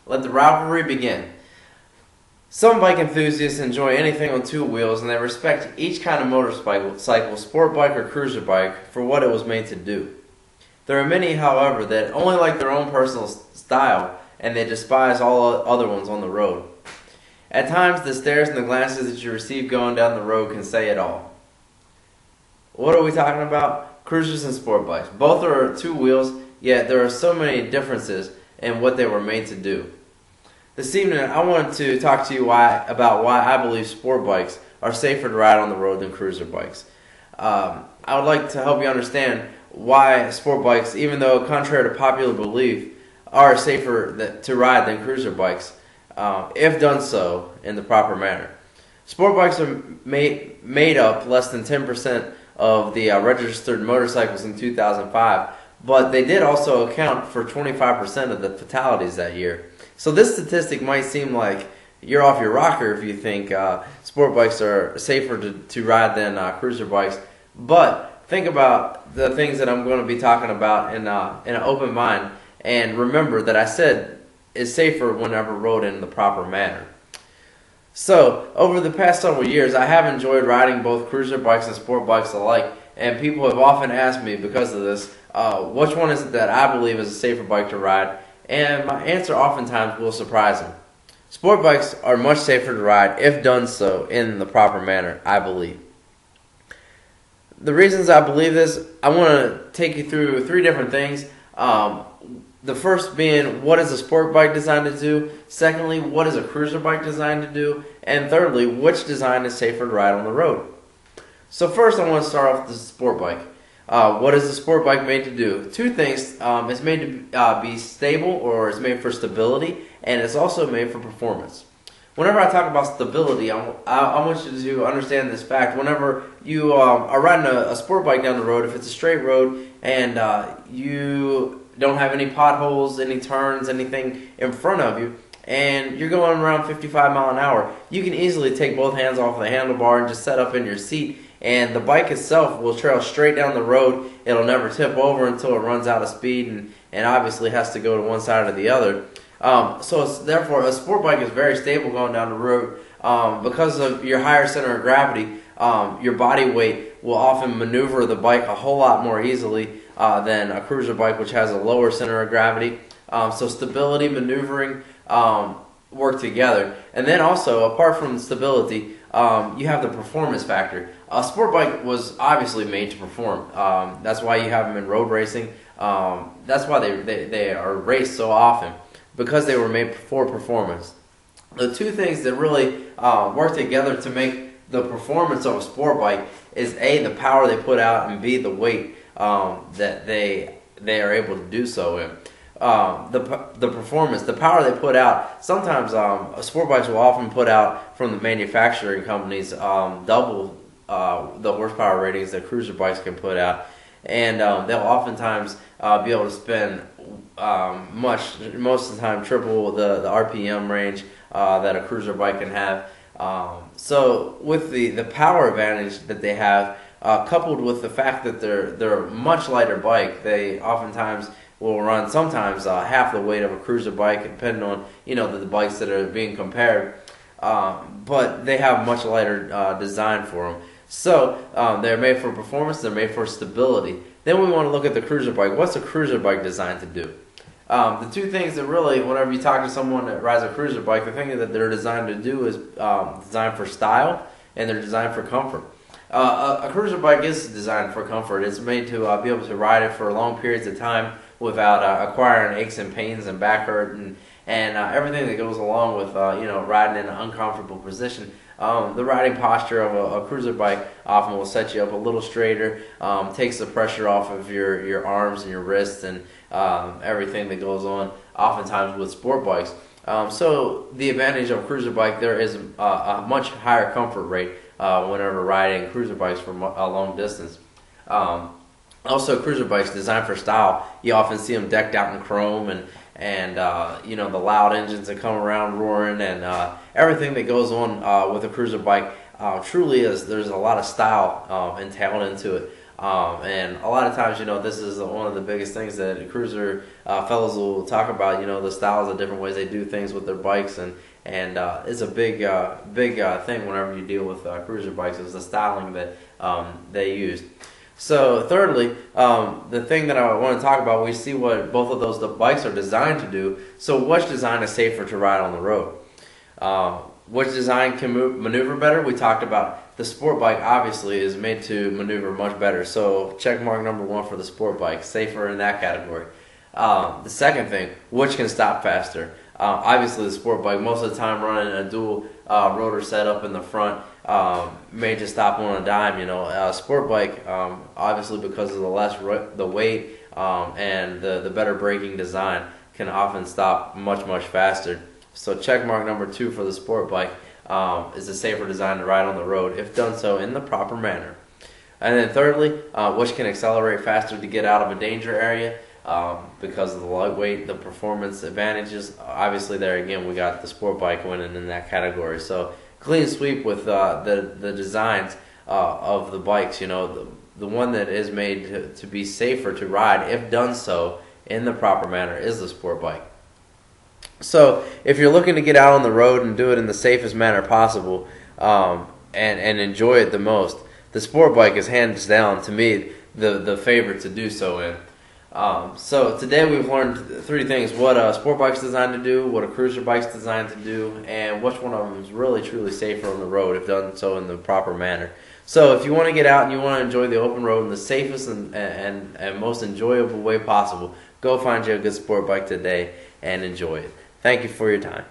Let the rivalry begin. Some bike enthusiasts enjoy anything on two wheels, and they respect each kind of motorcycle, sport bike or cruiser bike, for what it was made to do. There are many, however, that only like their own personal style, and they despise all other ones on the road. At times, the stares and the glances that you receive going down the road can say it all. What are we talking about? Cruisers and sport bikes. Both are two wheels, yet there are so many differences in what they were made to do. This evening, I wanted to talk to you about why I believe sport bikes are safer to ride on the road than cruiser bikes. I would like to help you understand why sport bikes, even though contrary to popular belief, are safer to ride than cruiser bikes, if done so in the proper manner. Sport bikes are made up less than 10% of the registered motorcycles in 2005, but they did also account for 25% of the fatalities that year. So this statistic might seem like you're off your rocker if you think sport bikes are safer to ride than cruiser bikes. But think about the things that I'm going to be talking about in an open mind, and remember that I said it's safer whenever rode in the proper manner. So over the past several years, I have enjoyed riding both cruiser bikes and sport bikes alike, and people have often asked me because of this, which one is it that I believe is a safer bike to ride? And my answer oftentimes will surprise them. Sport bikes are much safer to ride if done so in the proper manner, I believe. The reasons I believe this, I want to take you through three different things. The first being, what is a sport bike designed to do? Secondly, what is a cruiser bike designed to do? And thirdly, which design is safer to ride on the road? So first, I want to start off with the sport bike. What is the sport bike made to do? Two things. It's made to be stable, or it's made for stability, and it's also made for performance. Whenever I talk about stability, I want you to understand this fact. Whenever you are riding a sport bike down the road, if it's a straight road and you don't have any potholes, any turns, anything in front of you, and you're going around 55 miles an hour, you can easily take both hands off the handlebar and just set up in your seat, and the bike itself will trail straight down the road. It'll never tip over until it runs out of speed and obviously has to go to one side or the other. Therefore, a sport bike is very stable going down the road. Because of your higher center of gravity, your body weight will often maneuver the bike a whole lot more easily than a cruiser bike, which has a lower center of gravity. So stability, maneuvering work together. And then also, apart from stability, you have the performance factor. A sport bike was obviously made to perform. That's why you have them in road racing. That's why they are raced so often, because they were made for performance. The two things that really work together to make the performance of a sport bike is A, the power they put out, and B, the weight that they are able to do so in. The performance, the power they put out, sometimes sport bikes will often put out from the manufacturing companies double the horsepower ratings that cruiser bikes can put out, and they'll oftentimes be able to spend most of the time triple the RPM range that a cruiser bike can have. So with the power advantage that they have, coupled with the fact that they're a much lighter bike, they oftentimes will run sometimes half the weight of a cruiser bike, depending on the bikes that are being compared. But they have much lighter design for them. So they're made for performance, they're made for stability. Then we want to look at the cruiser bike. What's a cruiser bike designed to do? The two things that really, whenever you talk to someone that rides a cruiser bike, the thing that they're designed to do is designed for style, and they're designed for comfort. A cruiser bike is designed for comfort. It's made to be able to ride it for long periods of time without acquiring aches and pains and back hurt and everything that goes along with riding in an uncomfortable position. The riding posture of a cruiser bike often will set you up a little straighter, takes the pressure off of your arms and your wrists and everything that goes on oftentimes with sport bikes. So the advantage of a cruiser bike, there is a much higher comfort rate whenever riding cruiser bikes for a long distance. Also, cruiser bikes designed for style. You often see them decked out in chrome and the loud engines that come around roaring and everything that goes on with a cruiser bike truly is, there's a lot of style entailed into it. And a lot of times, this is one of the biggest things that cruiser fellows will talk about. The styles, the different ways they do things with their bikes, and it's a big thing whenever you deal with cruiser bikes is the styling that they use. So thirdly, the thing that I want to talk about, we see what both of those bikes are designed to do. So which design is safer to ride on the road? Which design can maneuver better? We talked about the sport bike obviously is made to maneuver much better. So check mark number 1 for the sport bike, safer in that category. The second thing, which can stop faster? Obviously the sport bike, most of the time running a dual rotor setup in the front, made to stop on a dime. Sport bike, obviously because of the weight and the better braking design, can often stop much faster. So check mark number 2 for the sport bike is a safer design to ride on the road if done so in the proper manner. And then thirdly, which can accelerate faster to get out of a danger area because of the lightweight, the performance advantages. Obviously there again we got the sport bike winning in that category. So clean sweep with the designs of the bikes. The one that is made to be safer to ride if done so in the proper manner is the sport bike. So if you're looking to get out on the road and do it in the safest manner possible and enjoy it the most, the sport bike is hands down to me the favorite to do so in. So today we've learned 3 things: what a sport bike's designed to do, what a cruiser bike's designed to do, and which one of them is really truly safer on the road if done so in the proper manner. So if you want to get out and you want to enjoy the open road in the safest and most enjoyable way possible, go find you a good sport bike today and enjoy it. Thank you for your time.